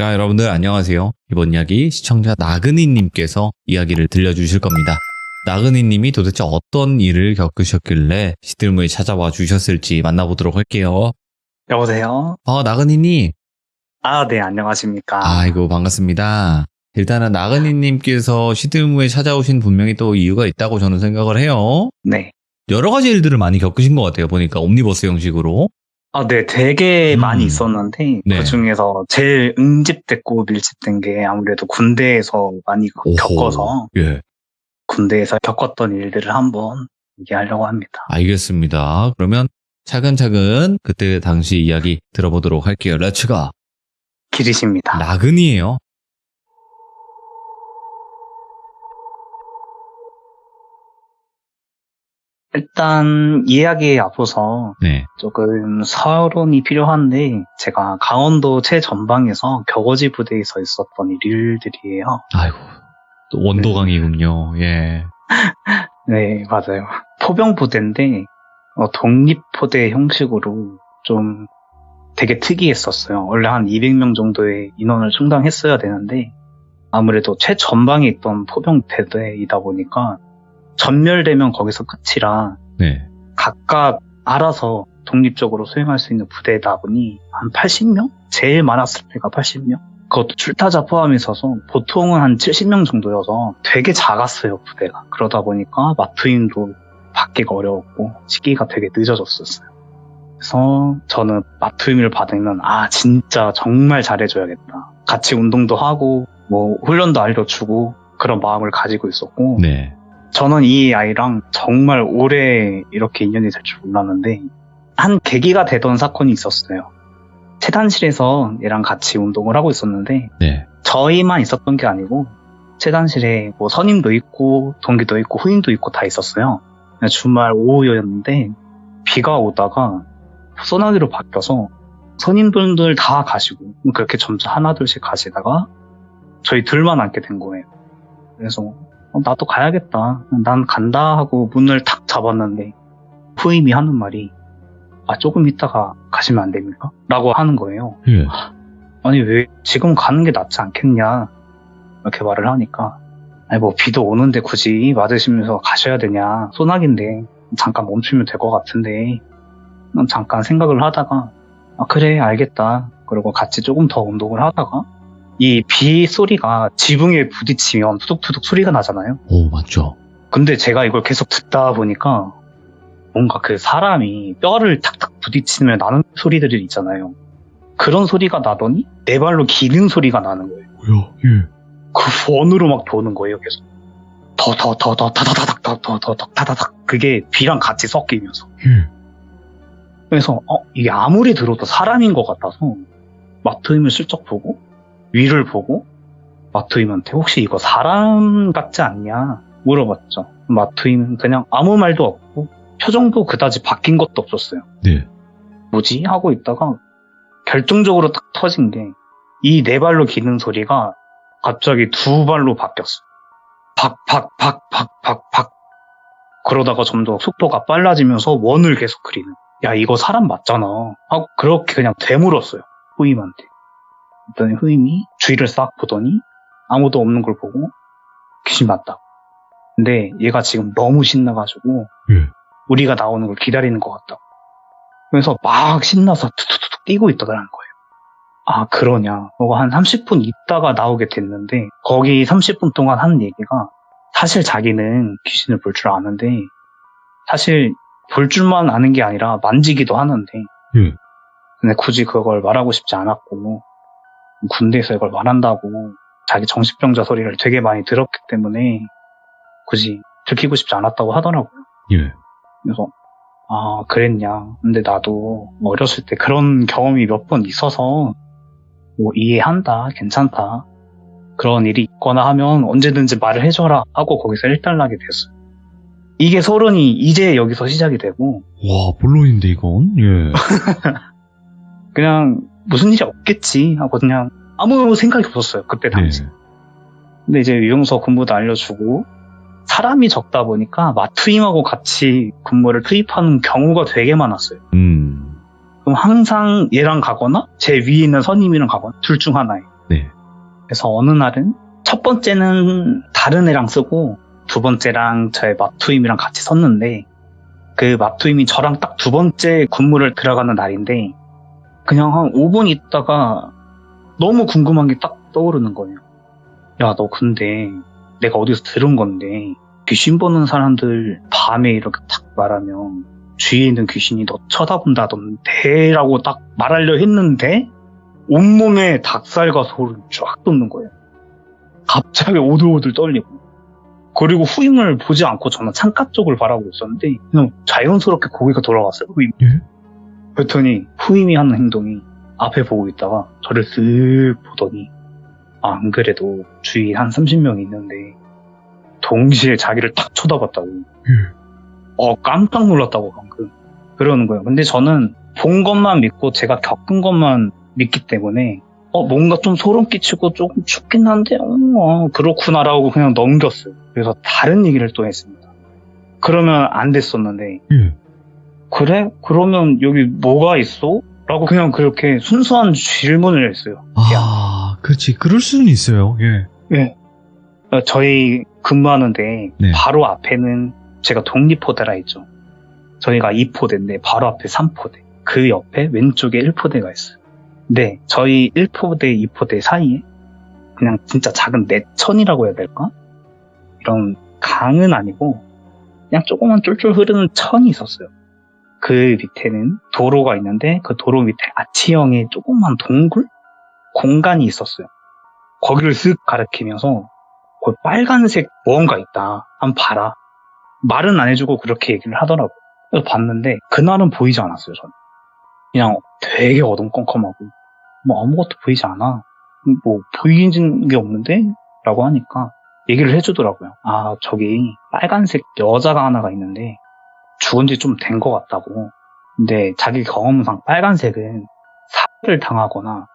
자, 여러분들 안녕하세요. 이번 이야기 시청자 나그니님께서 이야기를 들려주실 겁니다. 나그니님이 도대체 어떤 일을 겪으셨길래 시들무에 찾아와 주셨을지 만나보도록 할게요. 여보세요? 나그니님. 네, 안녕하십니까. 아이고, 반갑습니다. 일단은 나그니님께서 시들무에 찾아오신 분명히 또 이유가 있다고 저는 생각을 해요. 네. 여러 가지 일들을 많이 겪으신 것 같아요. 보니까 옴니버스 형식으로. 네, 되게 많이 있었는데, 네. 그 중에서 제일 응집됐고 밀집된 게 아무래도 군대에서 많이 겪어서, 예. 군대에서 겪었던 일들을 한번 얘기하려고 합니다. 알겠습니다. 그러면 차근차근 그때 당시 이야기 들어보도록 할게요. 렛츠가. 길이십니다. 나그니예요. 일단 이야기에 앞서서 네. 조금 서론이 필요한데, 제가 강원도 최전방에서 격어지 부대에서 있었던 일들이에요. 아이고, 또 원도강이군요. 예. 네, 맞아요. 포병 부대인데 독립포대 형식으로 좀 되게 특이했었어요. 원래 한 200명 정도의 인원을 충당했어야 되는데 아무래도 최전방에 있던 포병 대대이다 보니까 전멸되면 거기서 끝이라 네. 각각 알아서 독립적으로 수행할 수 있는 부대다 보니 한 80명? 제일 많았을 때가 80명? 그것도 출타자 포함해 있어서 보통은 한 70명 정도여서 되게 작았어요, 부대가. 그러다 보니까 마투임도 받기가 어려웠고 시기가 되게 늦어졌었어요. 그래서 저는 마투임을 받으면 진짜 정말 잘해줘야겠다. 같이 운동도 하고 뭐 훈련도 알려주고 그런 마음을 가지고 있었고 네. 저는 이 아이랑 정말 오래 이렇게 인연이 될 줄 몰랐는데 한 계기가 되던 사건이 있었어요. 체단실에서 얘랑 같이 운동을 하고 있었는데 네. 저희만 있었던 게 아니고 체단실에 뭐 선임도 있고 동기도 있고 후임도 있고 다 있었어요. 주말 오후였는데 비가 오다가 소나기로 바뀌어서 선임분들 다 가시고 그렇게 점차 하나둘씩 가시다가 저희 둘만 앉게 된 거예요. 그래서 나도 가야겠다. 난 간다 하고 문을 탁 잡았는데 후임이 하는 말이 조금 있다가 가시면 안 됩니까? 라고 하는 거예요. 예. 아니 왜 지금 가는 게 낫지 않겠냐 이렇게 말을 하니까 뭐 비도 오는데 굳이 맞으시면서 가셔야 되냐, 소나기인데 잠깐 멈추면 될 것 같은데 잠깐 생각을 하다가 그래 알겠다 그리고 같이 조금 더 운동을 하다가 이 비 소리가 지붕에 부딪히면 투둑투둑 소리가 나잖아요. 오, 맞죠. 근데 제가 이걸 계속 듣다 보니까 뭔가 그 사람이 뼈를 탁탁 부딪히면 나는 소리들이 있잖아요. 그런 소리가 나더니 내 발로 기는 소리가 나는 거예요. 뭐야? 예. 그 원으로 막 도는 거예요, 계속. 타다닥 그게 비랑 같이 섞이면서. 예. 그래서 이게 아무리 들어도 사람인 것 같아서 마트임을 슬쩍 보고 위를 보고 마트임한테 혹시 이거 사람 같지 않냐 물어봤죠. 마트임은 그냥 아무 말도 없고 표정도 그다지 바뀐 것도 없었어요. 네. 뭐지? 하고 있다가 결정적으로 딱 터진 게 이 네 발로 기는 소리가 갑자기 두 발로 바뀌었어. 박. 그러다가 점점 속도가 빨라지면서 원을 계속 그리는. 야, 이거 사람 맞잖아. 하고 그렇게 그냥 되물었어요. 후임한테. 그랬더니 후임이 주위를 싹 보더니 아무도 없는 걸 보고 귀신 맞다. 근데 얘가 지금 너무 신나가지고 예. 우리가 나오는 걸 기다리는 것 같다. 그래서 막 신나서 툭툭툭 뛰고 있더라는 거예요. 그러냐. 그거 한 30분 있다가 나오게 됐는데 거기 30분 동안 한 얘기가 사실 자기는 귀신을 볼 줄 아는데 사실 볼 줄만 아는 게 아니라 만지기도 하는데 예. 근데 굳이 그걸 말하고 싶지 않았고 군대에서 이걸 말한다고 자기 정신병자 소리를 되게 많이 들었기 때문에 굳이 들키고 싶지 않았다고 하더라고요. 예. 그래서 그랬냐. 근데 나도 어렸을 때 그런 경험이 몇 번 있어서 뭐 이해한다, 괜찮다. 그런 일이 있거나 하면 언제든지 말을 해줘라 하고 거기서 일단락이 됐어요. 이게 서론이 이제 여기서 시작이 되고 와, 본론인데 이건? 예. 그냥 무슨 일이 없겠지 하고 그냥 아무 생각이 없었어요. 그때 당시. 네. 근데 이제 유용서 근무도 알려주고 사람이 적다 보니까 마투임하고 같이 근무를 투입하는 경우가 되게 많았어요. 그럼 항상 얘랑 가거나 제 위에 있는 선임이랑 가거나 둘 중 하나예요. 네. 그래서 어느 날은 첫 번째는 다른 애랑 쓰고 두 번째랑 저의 맙투임이랑 같이 섰는데 그 맙투임이 저랑 딱 두 번째 군무를 들어가는 날인데 그냥 한 5분 있다가 너무 궁금한 게 딱 떠오르는 거예요. 야, 너 근데 내가 어디서 들은 건데 귀신 보는 사람들 밤에 이렇게 딱 말하면 주위에 있는 귀신이 너 쳐다본다던데 라고 딱 말하려 했는데 온몸에 닭살과 소름이 쫙 돋는 거예요. 갑자기 오들오들 떨리고 그리고 후임을 보지 않고 저는 창가 쪽을 바라보고 있었는데 그냥 자연스럽게 고개가 돌아갔어요. 후임. 예? 그랬더니 후임이 하는 행동이 앞에 보고 있다가 저를 쓱 보더니 안 그래도 주위에 한 30명이 있는데 동시에 자기를 딱 쳐다봤다고. 깜짝 놀랐다고 방금 그러는 거예요. 근데 저는 본 것만 믿고 제가 겪은 것만 믿기 때문에 뭔가 좀 소름 끼치고 조금 춥긴 한데 그렇구나라고 그냥 넘겼어요. 그래서 다른 얘기를 또 했습니다. 그러면 안 됐었는데 그래? 그러면 여기 뭐가 있어? 라고 그냥 그렇게 순수한 질문을 했어요. 그렇지. 그럴 수는 있어요. 예. 예. 저희 근무하는데 네. 바로 앞에는 제가 독립포대라 했죠. 저희가 2포대인데 바로 앞에 3포대. 그 옆에 왼쪽에 1포대가 있어요. 네, 저희 1포대, 2포대 사이에 그냥 진짜 작은 내천이라고 해야 될까? 이런 강은 아니고 그냥 조그만 쫄쫄 흐르는 천이 있었어요. 그 밑에는 도로가 있는데 그 도로 밑에 아치형의 조그만 동굴? 공간이 있었어요. 거기를 쓱 가리키면서 거기 빨간색 무언가 있다. 한번 봐라. 말은 안 해주고 그렇게 얘기를 하더라고요. 그래서 봤는데 그날은 보이지 않았어요. 저는. 그냥 되게 어둠컴컴하고 아무것도 보이지 않아. 보이는 게 없는데? 라고 하니까 얘기를 해주더라고요. 저기 빨간색 여자가 하나가 있는데 죽은 지 좀 된 것 같다고. 근데 자기 경험상 빨간색은 살해를 당하거나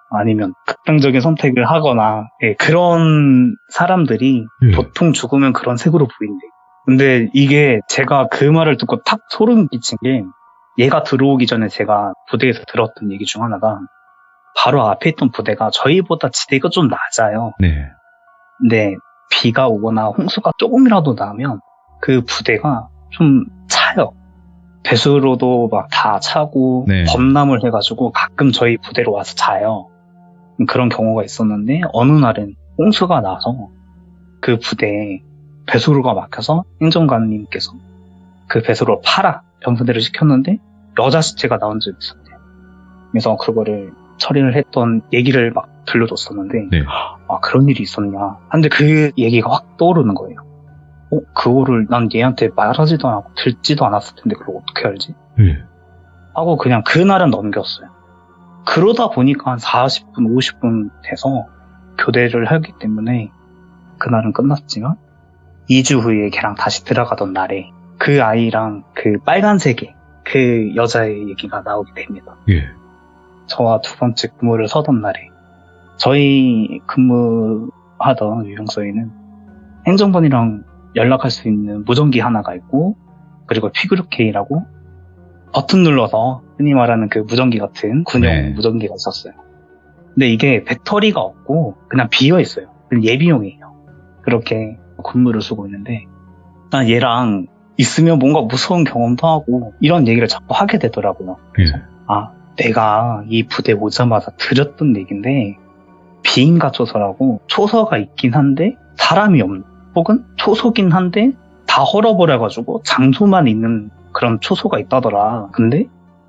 아니면 극단적인 선택을 하거나 그런 사람들이 보통 죽으면 그런 색으로 보인대. 근데 이게 제가 그 말을 듣고 탁 소름 끼친 게 얘가 들어오기 전에 제가 부대에서 들었던 얘기 중 하나가 바로 앞에 있던 부대가 저희보다 지대가 좀 낮아요. 네. 근데 비가 오거나 홍수가 조금이라도 나면 그 부대가 좀 차요. 배수로도 막 다 차고 네. 범람을 해가지고 가끔 저희 부대로 와서 자요. 그런 경우가 있었는데 어느 날은 홍수가 나서 그 부대에 배수로가 막혀서 행정관님께서 그 배수로 팔아 변분대를 시켰는데 여자 시체가 나온 적이 있었대요. 그래서 그거를 처리를 했던 얘기를 막 들려줬었는데 네. 그런 일이 있었냐. 근데 그 얘기가 확 떠오르는 거예요. 그거를 난 얘한테 말하지도 않고 듣지도 않았을 텐데 그걸 어떻게 알지? 하고 그냥 그날은 넘겼어요. 그러다 보니까 한 40분, 50분 돼서 교대를 하기 때문에 그날은 끝났지만 2주 후에 걔랑 다시 들어가던 날에 그 아이랑 그 빨간색의 그 여자의 얘기가 나오게 됩니다. 예. 저와 두 번째 근무를 서던 날에 저희 근무하던 유형소에는 행정반이랑 연락할 수 있는 무전기 하나가 있고 그리고 피그루케이라고 버튼 눌러서 흔히 말하는 그 무전기 같은 군용 네. 무전기가 있었어요. 근데 이게 배터리가 없고 그냥 비어 있어요. 예비용이에요. 그렇게 근무를 쓰고 있는데 난 얘랑 있으면 뭔가 무서운 경험도 하고 이런 얘기를 자꾸 하게 되더라고요. 그래서 내가 이 부대 오자마자 들었던 얘기인데 비인가 초소라고 초소가 있긴 한데 사람이 없는 혹은 초소긴 한데 다 헐어버려가지고 장소만 있는 그런 초소가 있다더라. 근데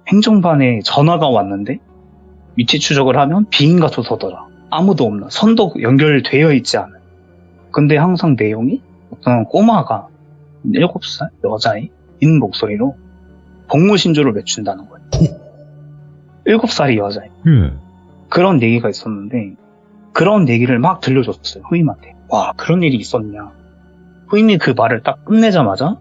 행정반에 전화가 왔는데 위치 추적을 하면 비인가 초소더라. 아무도 없나. 선도 연결되어 있지 않은. 근데 항상 내용이 어떤 꼬마가 7살 여자의 인 목소리로 복무신조를 외춘다는 거예요. 7살이 여자애. 그런 얘기가 있었는데 그런 얘기를 막 들려줬어요. 후임한테. 와, 그런 일이 있었냐. 후임이 그 말을 딱 끝내자마자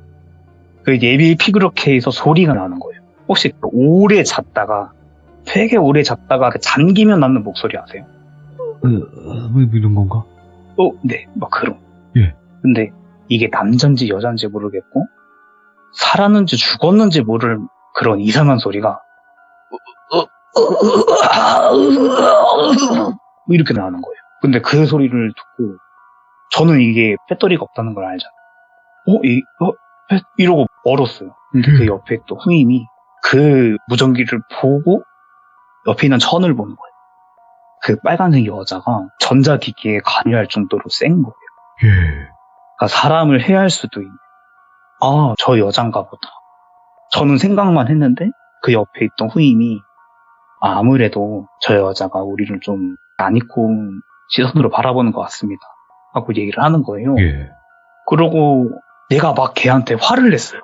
그 예비 피그루케에서 소리가 나는 거예요. 혹시 오래 잤다가 되게 오래 잤다가 잠기면 나는 목소리 아세요? 뭐 이런 건가? 네, 막 그런. 예. 근데 이게 남잔지 여잔지 모르겠고 살았는지 죽었는지 모를 그런 이상한 소리가 뭐 이렇게 나는 거예요. 근데 그 소리를 듣고 저는 이게 배터리가 없다는 걸 알잖아요. 이러고 멀었어요. 근데 그 옆에 있던 후임이 그 무전기를 보고 옆에 있는 천을 보는 거예요. 그 빨간색 여자가 전자기기에 관여할 정도로 센 거예요. 그러니까 사람을 해할 수도 있는. 아, 저 여잔가 보다. 저는 생각만 했는데 그 옆에 있던 후임이 아무래도 저 여자가 우리를 좀 안 입고 시선으로 바라보는 것 같습니다. 하고 얘기를 하는 거예요. 그러고 얘가 막 걔한테 화를 냈어요.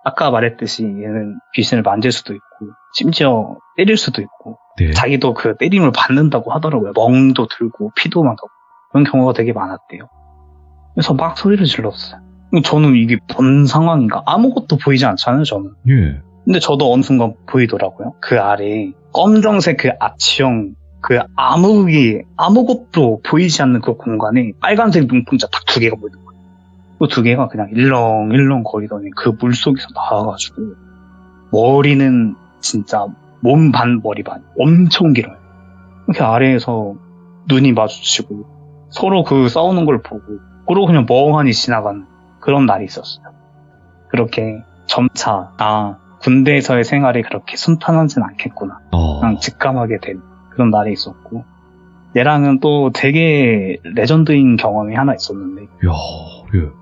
아까 말했듯이 얘는 귀신을 만질 수도 있고 심지어 때릴 수도 있고 네. 자기도 그 때림을 받는다고 하더라고요. 멍도 들고 피도 나고 그런 경우가 되게 많았대요. 그래서 막 소리를 질렀어요. 저는 이게 뭔 상황인가 아무것도 보이지 않잖아요. 저는. 근데 저도 어느 순간 보이더라고요. 그 아래에 검정색 그 아치형 그 아무것도 보이지 않는 그 공간에 빨간색 눈동자 딱 2개가 보이는 거예요. 그 2개가 그냥 일렁일렁 거리더니 그 물속에서 나와가지고 머리는 진짜 몸 반 머리 반 엄청 길어요. 이렇게 아래에서 눈이 마주치고 서로 그 싸우는 걸 보고 그러고 그냥 멍하니 지나가는 그런 날이 있었어요. 그렇게 점차 군대에서의 생활이 그렇게 순탄하진 않겠구나. 그냥 직감하게 된 그런 날이 있었고 얘랑은 또 되게 레전드인 경험이 하나 있었는데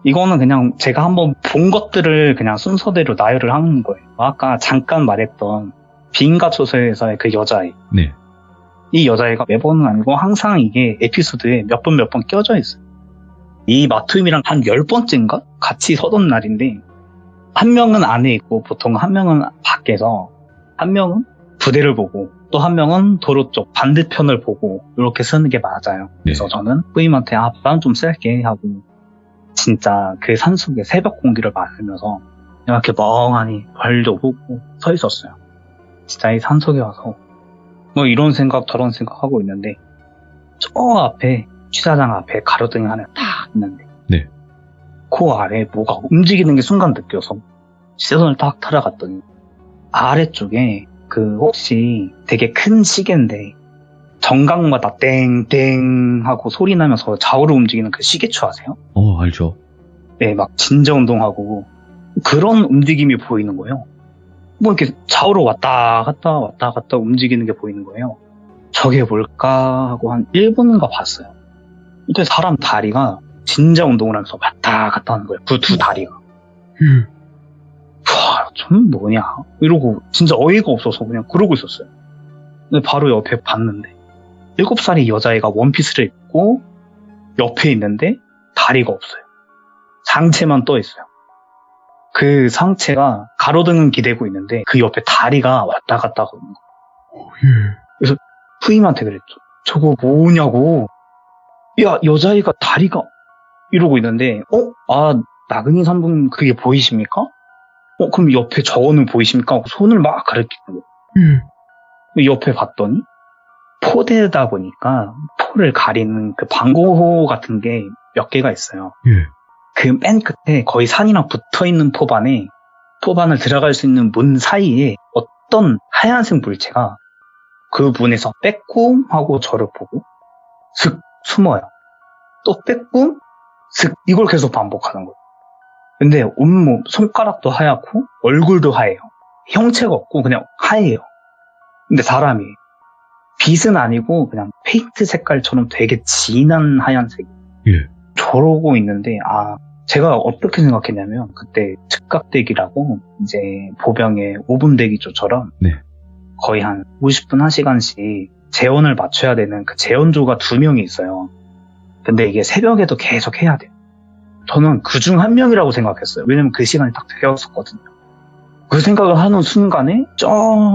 이거는 그냥 제가 한번 본 것들을 그냥 순서대로 나열을 하는 거예요. 아까 잠깐 말했던 빈가초소에서의 그 여자애. 이 여자애가 매번은 아니고 항상 이게 에피소드에 몇 번 껴져 있어요. 이 마투임이랑 한 10번째인가? 같이 서던 날인데 한 명은 안에 있고 보통 한 명은 밖에서 한 명은 부대를 보고 또 한 명은 도로 쪽 반대편을 보고 이렇게 쓰는 게 맞아요. 그래서 저는 후임한테 바람 좀 쐴게 하고 진짜 그 산속의 새벽 공기를 마시면서 이렇게 멍하니 별도 보고 서 있었어요. 진짜 이 산속에 와서 뭐 이런 생각 저런 생각 하고 있는데 저 앞에 취사장 앞에 가로등이 하나 딱 있는데 그 아래에 뭐가 움직이는 게 순간 느껴서 시선을 딱 따라갔더니 아래쪽에 그 혹시 되게 큰 시계인데 정각마다 땡땡 하고 소리 나면서 좌우로 움직이는 그 시계추 아세요? 알죠. 네, 막 진저 운동하고 그런 움직임이 보이는 거예요. 뭐 이렇게 좌우로 왔다 갔다 움직이는 게 보이는 거예요. 저게 뭘까 하고 한 1분인가 봤어요. 이때 사람 다리가 진저 운동을 하면서 왔다 갔다 하는 거예요. 그 2 다리가. 좀 뭐냐 이러고 진짜 어이가 없어서 그냥 그러고 있었어요. 근데 바로 옆에 봤는데 7살의 여자애가 원피스를 입고 옆에 있는데 다리가 없어요. 상체만 떠 있어요. 그 상체가 가로등은 기대고 있는데 그 옆에 다리가 왔다 갔다 하거든요. 그래서 후임한테 그랬죠. 저거 뭐냐고. 야, 여자애가 다리가 이러고 있는데 나그네 산분 그게 보이십니까? 그럼 옆에 저거는 보이십니까? 하고 손을 막 가리키고 옆에 봤더니 포대다 보니까 포를 가리는 그 방고호 같은 게 몇 개가 있어요. 그 맨 끝에 거의 산이랑 붙어있는 포반을 들어갈 수 있는 문 사이에 어떤 하얀색 물체가 그 문에서 빼꼼 하고 저를 보고 슥 숨어요. 또 빼꼼 슥 이걸 계속 반복하는 거예요. 근데 온몸 손가락도 하얗고 얼굴도 하얘요. 형체가 없고 그냥 하얘요. 근데 사람이 빛은 아니고 그냥 페인트 색깔처럼 되게 진한 하얀색. 저러고 있는데 제가 어떻게 생각했냐면 그때 즉각대기라고 이제 보병의 5분 대기조처럼 거의 한 50분 1시간씩 재원을 맞춰야 되는 그 재원조가 2명이 있어요. 근데 이게 새벽에도 계속 해야 돼요. 저는 그중 1명이라고 생각했어요. 왜냐면 그 시간이 딱 되었었거든요. 그 생각을 하는 순간에 저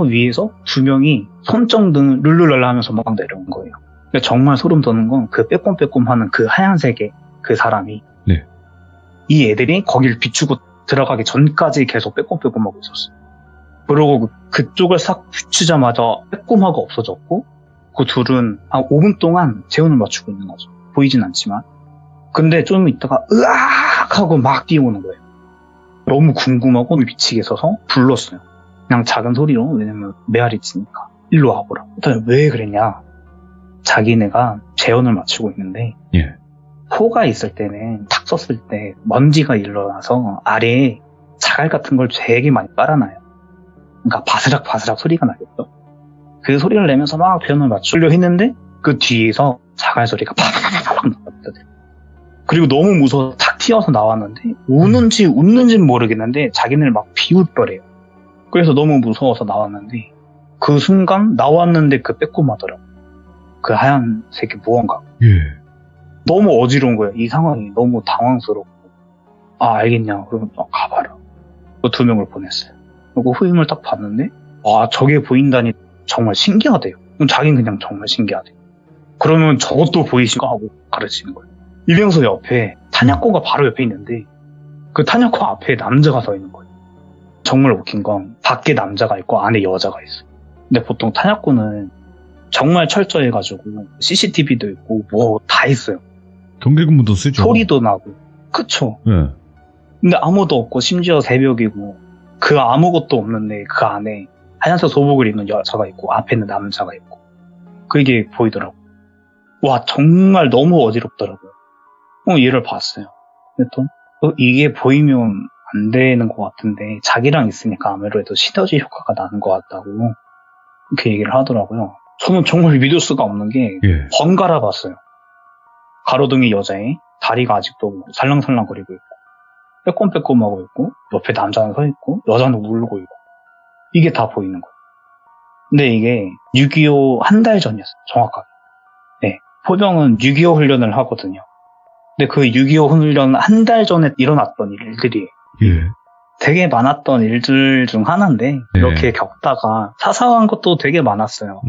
위에서 2명이 손정등을 룰루랄라 하면서 막 내려온 거예요. 정말 소름 돋는 건 그 빼꼼빼꼼 하는 그 하얀색의 그 사람이 이 애들이 거길 비추고 들어가기 전까지 계속 빼꼼빼꼼 하고 있었어요. 그러고 그쪽을 싹 비추자마자 빼꼼하고 없어졌고 그 둘은 한 5분 동안 재원을 맞추고 있는 거죠. 보이진 않지만. 근데 좀 있다가 으악 하고 막 뛰어오는 거예요. 너무 궁금하고 미치게 서서 불렀어요. 그냥 작은 소리로. 왜냐면 메아리 치니까 일로 와보라. 왜 그랬냐. 자기네가 재원을 맞추고 있는데 예. 호가 있을 때는 탁 썼을 때 먼지가 일어나서 아래에 자갈 같은 걸 되게 많이 깔아놔요. 그러니까 바스락바스락 소리가 나겠죠. 그 소리를 내면서 막 배연을 맞추려 했는데 그 뒤에서 자갈 소리가 팍팍팍 나왔거든. 그리고 너무 무서워서 탁 튀어서 나왔는데 우는지 웃는지는 모르겠는데 자기네를 막 비웃더래요. 그래서 너무 무서워서 나왔는데 그 순간 나왔는데 그 빼꼼하더라고. 그 하얀색이 무언가. 예. 너무 어지러운 거예요. 이 상황이 너무 당황스럽고. 아, 알겠냐. 그러면 가봐라. 그 2명을 보냈어요. 그리고 후임을 딱 봤는데, 아, 저게 보인다니 정말 신기하대요. 그럼 자기는 그냥 정말 신기하대요. 그러면 저것도 보이신가 하고 가르치는 거예요. 이병서 옆에 탄약고가 바로 옆에 있는데, 그 탄약고 앞에 남자가 서 있는 거예요. 정말 웃긴 건 밖에 남자가 있고 안에 여자가 있어요. 근데 보통 탄약고는 정말 철저해가지고 CCTV도 있고 뭐 다 있어요. 경계근무도 쓰죠. 소리도 나고. 그쵸. 예. 근데 아무도 없고 심지어 새벽이고 그 아무것도 없는데 그 안에 하얀색 소복을 입는 여자가 있고 앞에는 남자가 있고 그게 보이더라고. 와 정말 너무 어지럽더라고요. 얘를 봤어요. 그랬더니 이게 보이면 안 되는 것 같은데 자기랑 있으니까 아무래도 시너지 효과가 나는 것 같다고 그렇게 얘기를 하더라고요. 저는 정말 믿을 수가 없는 게 예. 번갈아 봤어요. 가로등의 여자애 다리가 아직도 살랑살랑거리고 있고 빼꼼빼꼼하고 있고 옆에 남자는 서 있고 여자는 울고 있고 이게 다 보이는 거예요. 근데 이게 6.25 한 달 전이었어요. 정확하게. 네, 포병은 6.25 훈련을 하거든요. 근데 그 6.25 훈련 한 달 전에 일어났던 일들이 예. 되게 많았던 일들 중 하나인데 이렇게 겪다가 사소한 것도 되게 많았어요.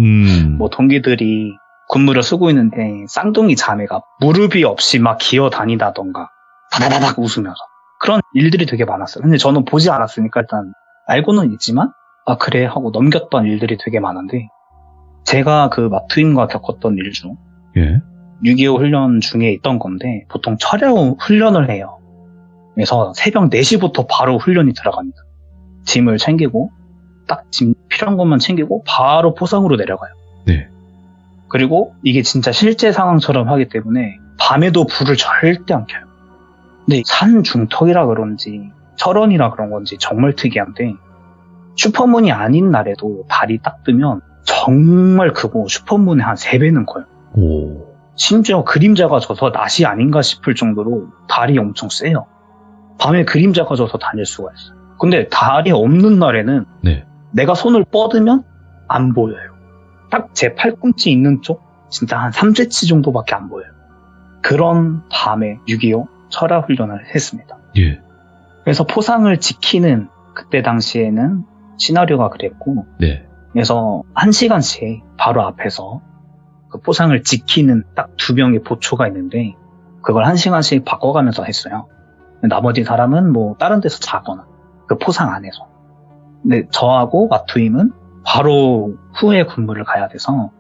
뭐 동기들이 군무를 쓰고 있는데 쌍둥이 자매가 무릎이 없이 막 기어 다니다던가 다다다닥 웃으면서 그런 일들이 되게 많았어요. 근데 저는 보지 않았으니까 일단 알고는 있지만 아 그래 하고 넘겼던 일들이 되게 많은데 제가 그 마투임과 겪었던 일 중 예. 6.25 훈련 중에 있던 건데 보통 철야 훈련을 해요. 그래서 새벽 4시부터 바로 훈련이 들어갑니다. 짐을 챙기고 딱 짐 필요한 것만 챙기고 바로 포상으로 내려가요. 네. 그리고 이게 진짜 실제 상황처럼 하기 때문에 밤에도 불을 절대 안 켜요. 근데 산 중턱이라 그런지 철원이라 그런 건지 정말 특이한데 슈퍼문이 아닌 날에도 달이 딱 뜨면 정말 크고 슈퍼문의 한 3배는 커요. 오. 심지어 그림자가 져서 낮이 아닌가 싶을 정도로 달이 엄청 세요. 밤에 그림자가 져서 다닐 수가 있어요. 근데 달이 없는 날에는 네. 내가 손을 뻗으면 안 보여요. 딱 제 팔꿈치 있는 쪽 진짜 한 3cm 정도밖에 안 보여요. 그런 밤에 6.25 철야 훈련을 했습니다. 예. 그래서 포상을 지키는 그때 당시에는 시나리오가 그랬고 네. 그래서 1시간씩 바로 앞에서 그 포상을 지키는 딱 2명의 보초가 있는데 그걸 1시간씩 바꿔가면서 했어요. 나머지 사람은 뭐 다른 데서 자거나 그 포상 안에서. 근데 저하고 마투임은 바로 후에 군무를 가야 돼서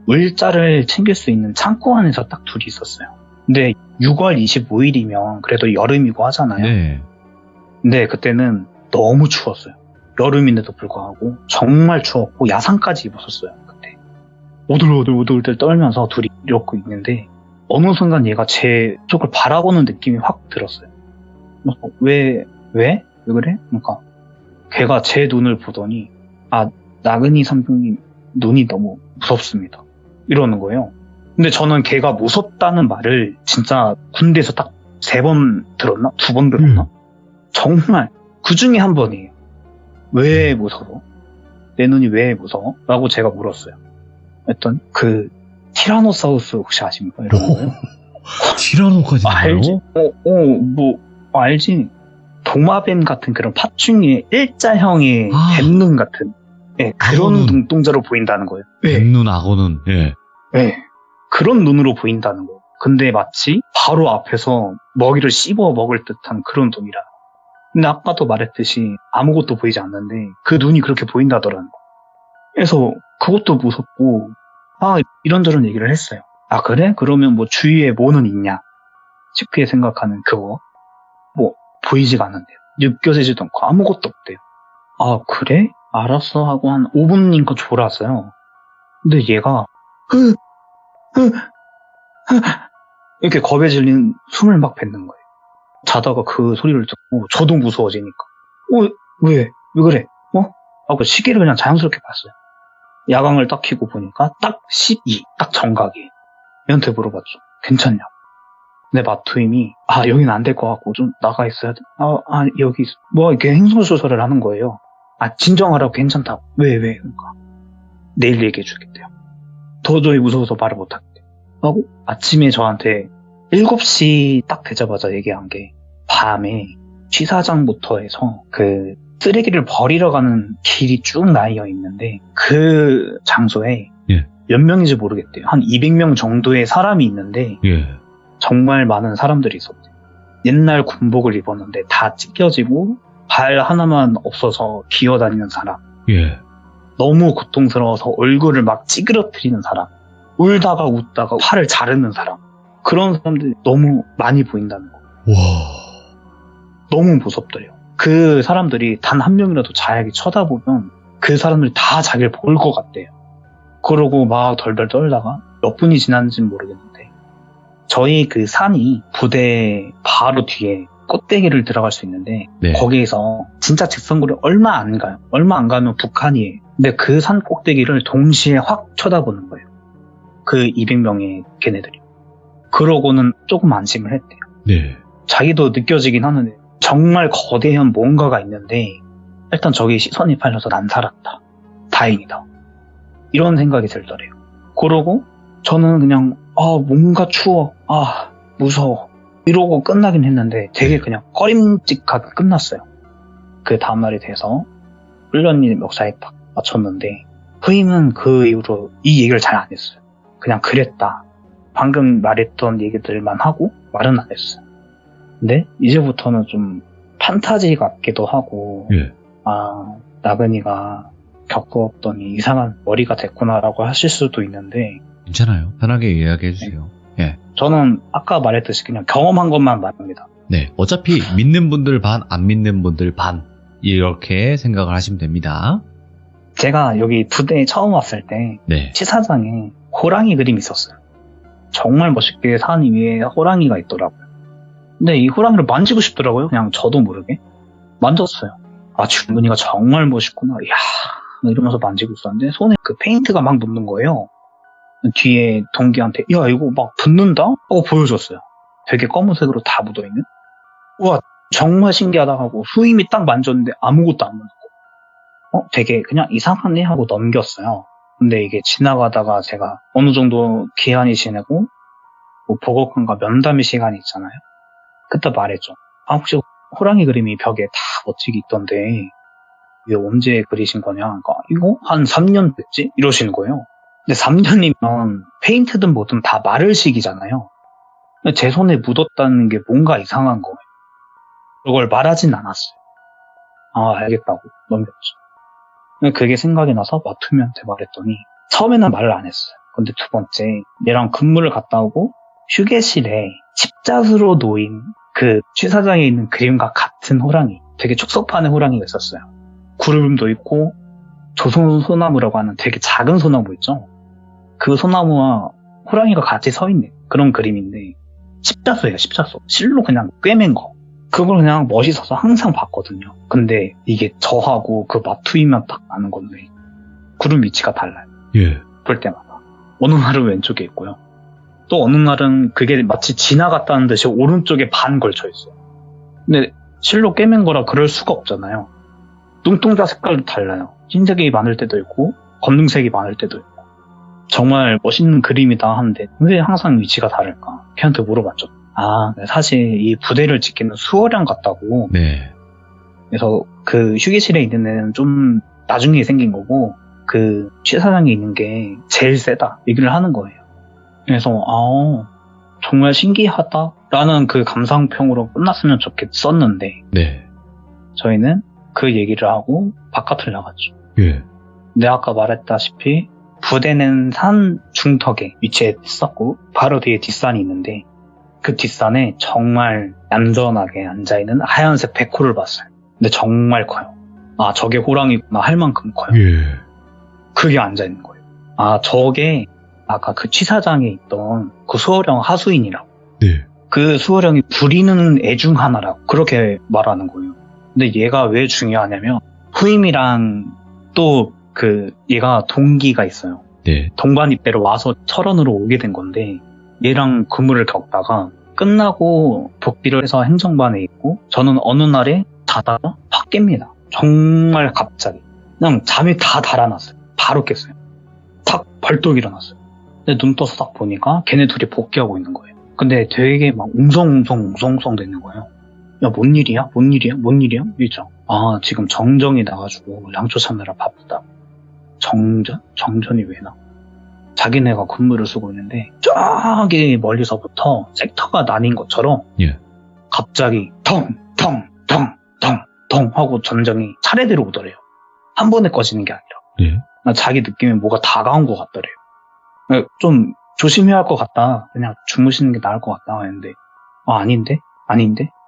물자를 챙길 수 있는 창고 안에서 딱 둘이 있었어요. 근데 6월 25일이면 그래도 여름이고 하잖아요. 네. 근데 그때는 너무 추웠어요. 여름인데도 불구하고 정말 추웠고 야상까지 입었었어요. 그때 오들오들 떨면서 둘이 이러고 있는데 어느 순간 얘가 제 쪽을 바라보는 느낌이 확 들었어요. 왜 그래? 그러니까 걔가 제 눈을 보더니 아 나그니 선생님 눈이 너무 무섭습니다. 이러는 거예요. 근데 저는 걔가 무섭다는 말을 진짜 군대에서 딱 3번 들었나? 2번 들었나? 정말 그 중에 한 번이에요. 왜 무서워? 내 눈이 왜 무서워? 라고 제가 물었어요. 했더니 그 티라노사우루스 혹시 아십니까? 이런 거예요. 티라노까지 나와요? 알지? 알지. 도마뱀 같은 그런 파충류의 일자형의 뱀눈 같은 그런 악어눈. 눈동자로 보인다는 거예요. 백눈, 악어눈. 예. 네. 그런 눈으로 보인다는 거예요. 근데 마치 바로 앞에서 먹이를 씹어 먹을 듯한 그런 눈이라. 근데 아까도 말했듯이 아무것도 보이지 않는데 그 눈이 그렇게 보인다더라는 거예요. 그래서 그것도 무섭고 이런저런 얘기를 했어요. 아 그래? 그러면 뭐 주위에 뭐는 있냐? 쉽게 생각하는 그거 뭐 보이지가 않는데요. 느껴지지도 않고 아무것도 없대요. 아 그래? 알았어 하고 한 5분인가 졸았어요. 근데 얘가 이렇게 겁에 질린 숨을 막 뱉는 거예요. 자다가 그 소리를 듣고 저도 무서워지니까. 왜 그래? 하고 시계를 그냥 자연스럽게 봤어요. 야광을 딱 켜고 보니까 딱 12, 딱 정각이에요. 얘한테 물어봤죠. 괜찮냐고. 내 마투임이 여긴 안 될 것 같고 좀 나가 있어야 돼. 여기 이렇게 행선수설을 하는 거예요. 진정하라고. 괜찮다고. 왜? 그러니까 내일 얘기해 주겠대요. 도저히 무서워서 말을 못 하겠대요. 하고 아침에 저한테 7시 딱 되자마자 얘기한 게, 밤에 취사장부터 해서 그 쓰레기를 버리러 가는 길이 쭉 나뉘어 있는데 그 장소에 몇 명인지 모르겠대요. 한 200명 정도의 사람이 있는데 정말 많은 사람들이 있었대요. 옛날 군복을 입었는데 다 찢겨지고 발 하나만 없어서 기어다니는 사람. 너무 고통스러워서 얼굴을 막 찌그러뜨리는 사람. 울다가 웃다가 화를 자르는 사람. 그런 사람들이 너무 많이 보인다는 거. 너무 무섭더래요. 그 사람들이 단 한 명이라도 자기를 쳐다보면 그 사람들이 다 자기를 볼 것 같대요. 그러고 막 덜덜 떨다가 몇 분이 지났는지는 모르겠는데, 저희 그 산이 부대 바로 뒤에 꼭대기를 들어갈 수 있는데 거기에서 진짜 직선거리 얼마 안 가요. 얼마 안 가면 북한이에요. 근데 그 산 꼭대기를 동시에 확 쳐다보는 거예요. 그 200명의 걔네들이. 그러고는 조금 안심을 했대요. 자기도 느껴지긴 하는데 정말 거대한 뭔가가 있는데 일단 저기 시선이 팔려서 난 살았다. 다행이다. 이런 생각이 들더래요. 그러고 저는 그냥 뭔가 추워. 무서워. 이러고 끝나긴 했는데 되게 그냥 꺼림직하게 끝났어요. 그 다음날이 돼서 훈련이 멱살에 딱 맞췄는데 후임은 그 이후로 이 얘기를 잘 안 했어요. 그냥 그랬다. 방금 말했던 얘기들만 하고 말은 안 했어요. 근데 이제부터는 좀 판타지 같기도 하고 나근이가 겪었던 이상한 머리가 됐구나라고 하실 수도 있는데 괜찮아요. 편하게 이야기해 주세요. 저는 아까 말했듯이 그냥 경험한 것만 말합니다. 어차피 믿는 분들 반, 안 믿는 분들 반, 이렇게 생각을 하시면 됩니다. 제가 여기 부대에 처음 왔을 때 치사장에 호랑이 그림이 있었어요. 정말 멋있게 산 위에 호랑이가 있더라고요. 근데 이 호랑이를 만지고 싶더라고요. 그냥 저도 모르게 만졌어요. 주문이가 정말 멋있구나. 이야, 이러면서 만지고 있었는데 손에 그 페인트가 막 묻는 거예요. 뒤에 동기한테 이거 막 붙는다? 하고 보여줬어요. 되게 검은색으로 다 묻어있는. 우와, 정말 신기하다 하고 후임이 딱 만졌는데 아무것도 안 묻고 되게 그냥 이상하네 하고 넘겼어요. 근데 이게 지나가다가 제가 어느 정도 기한이 지내고 보고관과 면담의 시간이 있잖아요. 그때 말했죠. 혹시 호랑이 그림이 벽에 다 멋지게 있던데 이게 언제 그리신 거냐? 그러니까 이거 한 3년 됐지? 이러시는 거예요. 근데 3년이면 페인트든 뭐든 다 마를 시기잖아요. 근데 제 손에 묻었다는 게 뭔가 이상한 거예요. 그걸 말하진 않았어요. 알겠다고 넘겼죠. 그게 생각이 나서 마투미한테 말했더니 처음에는 말을 안 했어요. 근데 두 번째, 얘랑 근무를 갔다 오고 휴게실에 십자수로 놓인 그 취사장에 있는 그림과 같은 호랑이, 되게 축소판의 호랑이가 있었어요. 구름도 있고 조선소나무라고 하는 되게 작은 소나무 있죠. 그 소나무와 호랑이가 같이 서 있는 그런 그림인데 십자수예요. 십자수. 실로 그냥 꿰맨 거. 그걸 그냥 멋있어서 항상 봤거든요. 근데 이게 저하고 그 마투이만 딱 아는 건데 구름 위치가 달라요. 볼 때마다. 어느 날은 왼쪽에 있고요. 또 어느 날은 그게 마치 지나갔다는 듯이 오른쪽에 반 걸쳐 있어요. 근데 실로 꿰맨 거라 그럴 수가 없잖아요. 눈동자 색깔도 달라요. 흰색이 많을 때도 있고 검정색이 많을 때도 있고. 정말 멋있는 그림이다 하는데 왜 항상 위치가 다를까? 걔한테 물어봤죠. 사실 이 부대를 지키는 수호령 같다고. 그래서 그 휴게실에 있는 애는 좀 나중에 생긴 거고 그 취사장에 있는 게 제일 세다 얘기를 하는 거예요. 그래서 정말 신기하다라는 그 감상평으로 끝났으면 좋겠었는데 저희는 그 얘기를 하고 바깥을 나갔죠. 근데 아까 말했다시피 부대는 산 중턱에 위치해 있었고 바로 뒤에 뒷산이 있는데 그 뒷산에 정말 얌전하게 앉아있는 하얀색 백호를 봤어요. 근데 정말 커요. 저게 호랑이구나 할 만큼 커요. 그게 앉아있는 거예요. 저게 아까 그 취사장에 있던 그 수호령 하수인이라고. 네. 그 수호령이 부리는 애 중 하나라고 그렇게 말하는 거예요. 근데 얘가 왜 중요하냐면 후임이랑 또 그 얘가 동기가 있어요. 네. 동반 입대로 와서 철원으로 오게 된 건데 얘랑 근무를 겪다가 끝나고 복귀를 해서 행정반에 있고 저는 어느 날에 자다가 확 깹니다. 정말 갑자기 그냥 잠이 다 달아났어요. 바로 깼어요. 탁 벌떡 일어났어요. 근데 눈 떠서 딱 보니까 걔네 둘이 복귀하고 있는 거예요. 근데 되게 막 웅성웅성 되는 거예요. 야, 뭔 일이야? 뭔 일이야? 뭔 일이야? 이죠. 아, 지금 정정이 나가지고 양초 찾느라 바쁘다. 정전? 정전이 왜 나? 자기네가 근무를 쓰고 있는데 저기 멀리서부터 섹터가 나뉜 것처럼 예. 갑자기 텅텅텅텅텅 하고 전정이 차례대로 오더래요. 한 번에 꺼지는 게 아니라. 예. 자기 느낌에 뭐가 다가온 것 같더래요. 좀 조심해야 할 것 같다. 그냥 주무시는 게 나을 것 같다 했는데 아닌데?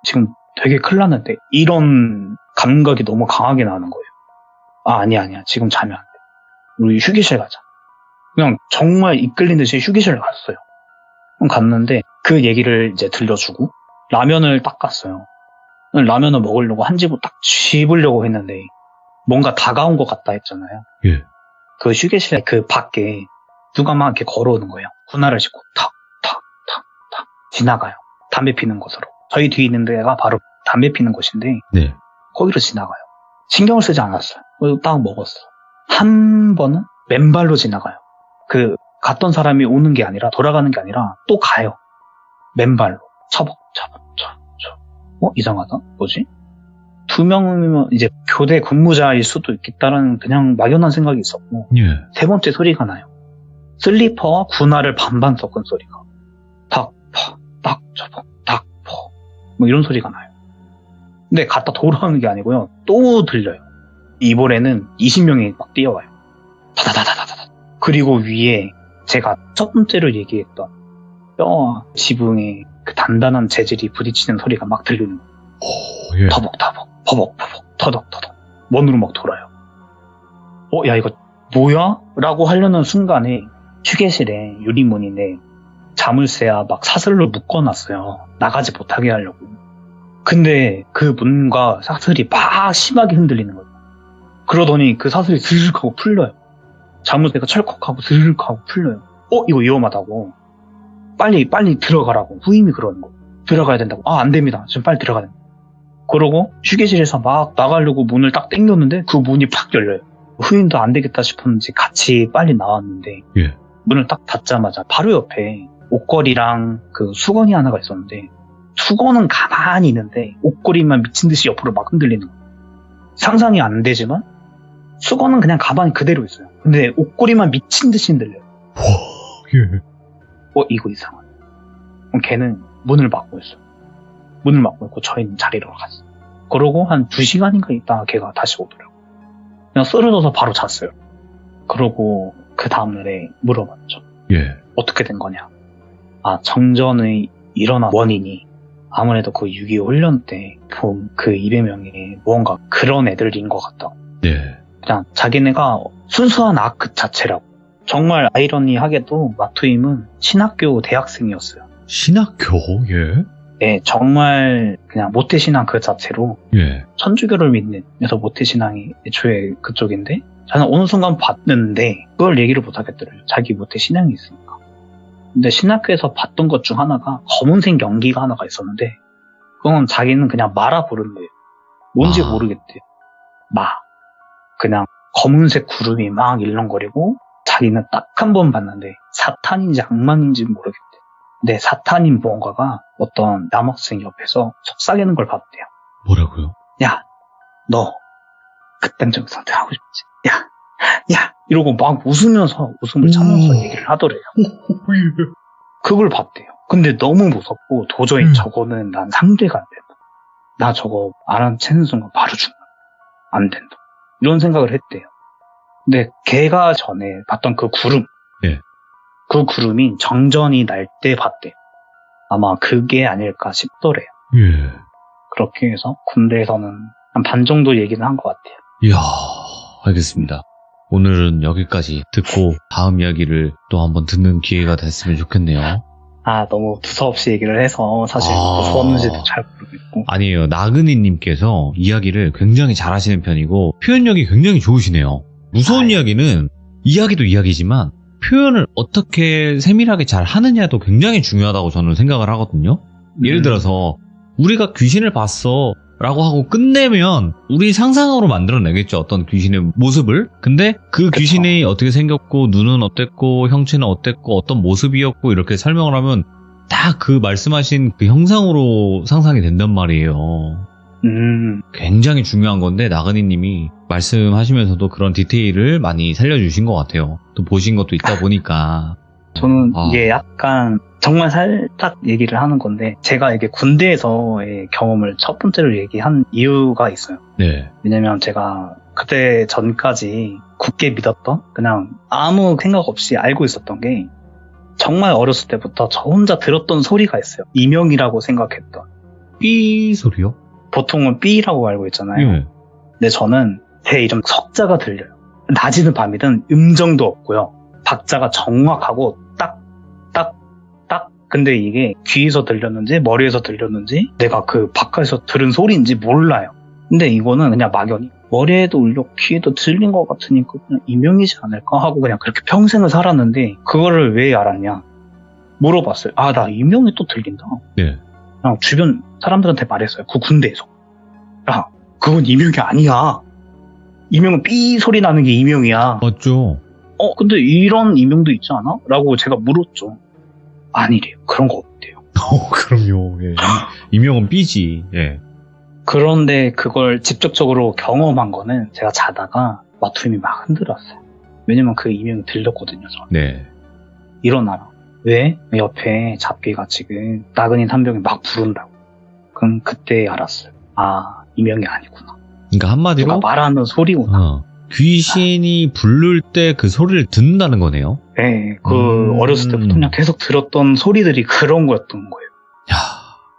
지금 되게 큰일 났는데 이런 감각이 너무 강하게 나는 거예요. 아니야. 지금 자면 안 돼. 우리 휴게실 가자. 그냥 정말 이끌린 듯이 휴게실을 갔어요. 갔는데 그 얘기를 이제 들려주고 라면을 딱 갔어요. 라면을 먹으려고 한 집을 딱 집으려고 했는데 뭔가 다가온 것 같다 했잖아요. 예. 그 휴게실 그 밖에 누가 막 이렇게 걸어오는 거예요. 군화를 신고 탁 지나가요. 담배 피는 곳으로. 저희 뒤에 있는 데가 바로 담배 피는 곳인데 네. 거기로 지나가요. 신경을 쓰지 않았어요. 딱 먹었어. 한 번은 맨발로 지나가요. 그 갔던 사람이 오는 게 아니라 돌아가는 게 아니라 또 가요. 맨발로 처벅. 이상하다. 뭐지? 두 명이면 이제 교대 근무자일 수도 있겠다는 그냥 막연한 생각이 있었고 예. 세 번째 소리가 나요. 슬리퍼와 군화를 반반 섞은 소리가 탁 처벅 뭐 이런 소리가 나요. 근데 갔다 돌아오는 게 아니고요. 또 들려요. 이번에는 20명이 막 뛰어와요. 다다다다다다. 그리고 위에 제가 첫 번째로 얘기했던 뼈와 지붕에 그 단단한 재질이 부딪히는 소리가 막 들리는 거예요. 예. 터벅터벅 터덕터덕 원으로 막 돌아요. 야 이거 뭐야? 라고 하려는 순간에 휴게실에 유리문인데 자물쇠야 막 사슬로 묶어놨어요. 나가지 못하게 하려고. 근데 그 문과 사슬이 막 심하게 흔들리는 거예요. 그러더니 그 사슬이 스르륵 하고 풀려요. 자물쇠가 철컥하고 스르륵 하고 풀려요. 이거 위험하다고. 빨리 들어가라고 후임이 그러는 거예요. 들어가야 된다고. 안 됩니다. 지금 빨리 들어가야 됩니다. 그러고 휴게실에서 막 나가려고 문을 딱 당겼는데 그 문이 팍 열려요. 후임도 안 되겠다 싶었는지 같이 빨리 나왔는데 예. 문을 딱 닫자마자 바로 옆에 옷걸이랑 그 수건이 하나가 있었는데 수건은 가만히 있는데 옷걸이만 미친 듯이 옆으로 막 흔들리는 거예요. 상상이 안 되지만 수건은 그냥 가만히 그대로 있어요. 근데 옷걸이만 미친 듯이 흔들려요. 예. 이거 이상하네. 그럼 걔는 문을 막고 있어요. 문을 막고 있고 저희는 자리로 갔어요. 그러고 한 2시간인가 있다가 걔가 다시 오더라고요. 그냥 쓰러져서 바로 잤어요. 그러고 그 다음날에 물어봤죠. 예. 어떻게 된 거냐. 정전의 일어난 원인이 아무래도 그 6.25 훈련 때 그 200명이 무언가 그런 애들인 것 같다. 네. 그냥 자기네가 순수한 악 그 자체라고. 정말 아이러니하게도 마투임은 신학교 대학생이었어요. 신학교? 예. 네, 정말 그냥 모태신앙 그 자체로 예. 천주교를 믿는, 그래서 모태신앙이 애초에 그쪽인데 저는 어느 순간 봤는데 그걸 얘기를 못 하겠더라고요. 자기 모태신앙이 있으니까. 근데 신학교에서 봤던 것 중 하나가 검은색 연기가 하나가 있었는데 그건 자기는 그냥 마라 부르는 거예요. 뭔지 모르겠대요. 그냥 검은색 구름이 막 일렁거리고 자기는 딱 한 번 봤는데 사탄인지 악망인지 모르겠대. 근데 사탄인 무언가가 어떤 남학생 옆에서 속삭이는 걸 봤대요. 뭐라고요? 야, 너 극단적인 선택하고 싶지? 야, 이러고 막 웃으면서 웃음을 참으면서 얘기를 하더래요. 그걸 봤대요. 근데 너무 무섭고 도저히 저거는 난 상대가 안 된다. 나 저거 알아채는 순간 바로 죽는다. 안 된다. 이런 생각을 했대요. 근데 걔가 전에 봤던 그 구름, 예. 그 구름이 정전이 날 때 봤대요. 아마 그게 아닐까 싶더래요. 예. 그렇게 해서 군대에서는 한 반 정도 얘기는 한 것 같아요. 이야, 알겠습니다. 오늘은 여기까지 듣고 다음 이야기를 또 한번 듣는 기회가 됐으면 좋겠네요. 너무 두서없이 얘기를 해서 사실 무서웠는지도 잘 모르겠고. 아니에요. 나그니님께서 이야기를 굉장히 잘하시는 편이고 표현력이 굉장히 좋으시네요. 무서운 이야기는 이야기도 이야기지만 표현을 어떻게 세밀하게 잘 하느냐도 굉장히 중요하다고 저는 생각을 하거든요. 예를 들어서 우리가 귀신을 봤어 라고 하고 끝내면 우리 상상으로 만들어내겠죠. 어떤 귀신의 모습을. 근데 그 그쵸. 귀신이 어떻게 생겼고 눈은 어땠고 형체는 어땠고 어떤 모습이었고 이렇게 설명을 하면 다 그 말씀하신 그 형상으로 상상이 된단 말이에요. 굉장히 중요한 건데 나그니님이 말씀하시면서도 그런 디테일을 많이 살려주신 것 같아요. 또 보신 것도 있다 보니까. 저는 이게 약간 정말 살짝 얘기를 하는 건데 제가 이게 군대에서의 경험을 첫 번째로 얘기한 이유가 있어요. 네. 왜냐면 제가 그때 전까지 굳게 믿었던 그냥 아무 생각 없이 알고 있었던 게 정말 어렸을 때부터 저 혼자 들었던 소리가 있어요. 이명이라고 생각했던. 삐 소리요? 보통은 삐라고 알고 있잖아요. 예. 근데 저는 제 이름 석자가 들려요. 낮이든 밤이든 음정도 없고요. 박자가 정확하고 딱. 근데 이게 귀에서 들렸는지 머리에서 들렸는지 내가 그 바깥에서 들은 소리인지 몰라요. 근데 이거는 그냥 막연히 머리에도 울려 귀에도 들린 것 같으니까 그냥 이명이지 않을까 하고 그냥 그렇게 평생을 살았는데 그거를 왜 알았냐 물어봤어요. 나 이명이 또 들린다. 네. 그냥 주변 사람들한테 말했어요. 그 군대에서. 야, 그건 이명이 아니야. 이명은 삐 소리 나는 게 이명이야. 맞죠? 근데 이런 이명도 있지 않아? 라고 제가 물었죠. 아니래요. 그런 거 없대요. 그럼요. 예. 이명은 삐지. 예. 그런데 그걸 직접적으로 경험한 거는 제가 자다가 마투임이 막 흔들었어요. 왜냐면 그 이명이 들렸거든요. 저는. 네. 일어나라. 왜? 옆에 잡귀가 지금 나그네 산병이 막 부른다고. 그럼 그때 알았어요. 이명이 아니구나. 그러니까 한마디로 누가 말하는 소리구나. 귀신이 부를 때 그 소리를 듣는다는 거네요. 네, 어렸을 때부터 그냥 계속 들었던 소리들이 그런 거였던 거예요.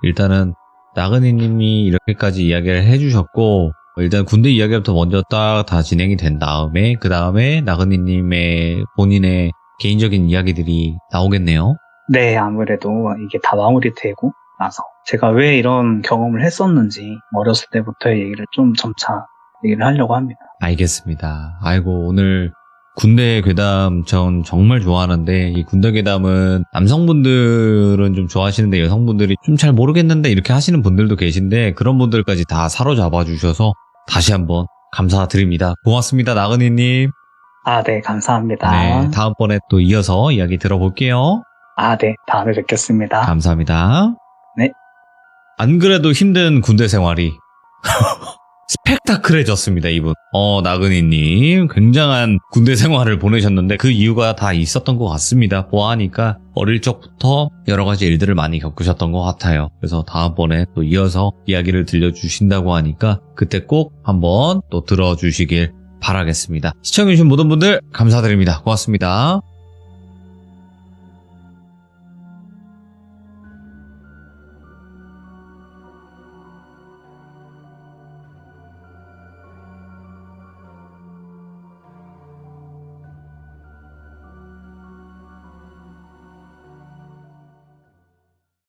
일단은 나그니님이 이렇게까지 이야기를 해주셨고 일단 군대 이야기부터 먼저 딱 다 진행이 된 다음에 그 다음에 나그니님의 본인의 개인적인 이야기들이 나오겠네요. 네, 아무래도 이게 다 마무리되고 나서 제가 왜 이런 경험을 했었는지 어렸을 때부터의 얘기를 좀 점차 얘기를 하려고 합니다. 알겠습니다. 아이고 오늘 군대 괴담 전 정말 좋아하는데 이 군대 괴담은 남성분들은 좀 좋아하시는데 여성분들이 좀 잘 모르겠는데 이렇게 하시는 분들도 계신데 그런 분들까지 다 사로잡아 주셔서 다시 한번 감사드립니다. 고맙습니다. 나그니님. 네, 감사합니다. 네, 다음번에 또 이어서 이야기 들어볼게요. 네, 다음에 뵙겠습니다. 감사합니다. 네. 안 그래도 힘든 군대 생활이 스펙타클해졌습니다, 이분. 나그니님. 굉장한 군대 생활을 보내셨는데 그 이유가 다 있었던 것 같습니다. 보아하니까 어릴 적부터 여러 가지 일들을 많이 겪으셨던 것 같아요. 그래서 다음번에 또 이어서 이야기를 들려주신다고 하니까 그때 꼭 한번 또 들어주시길 바라겠습니다. 시청해주신 모든 분들 감사드립니다. 고맙습니다.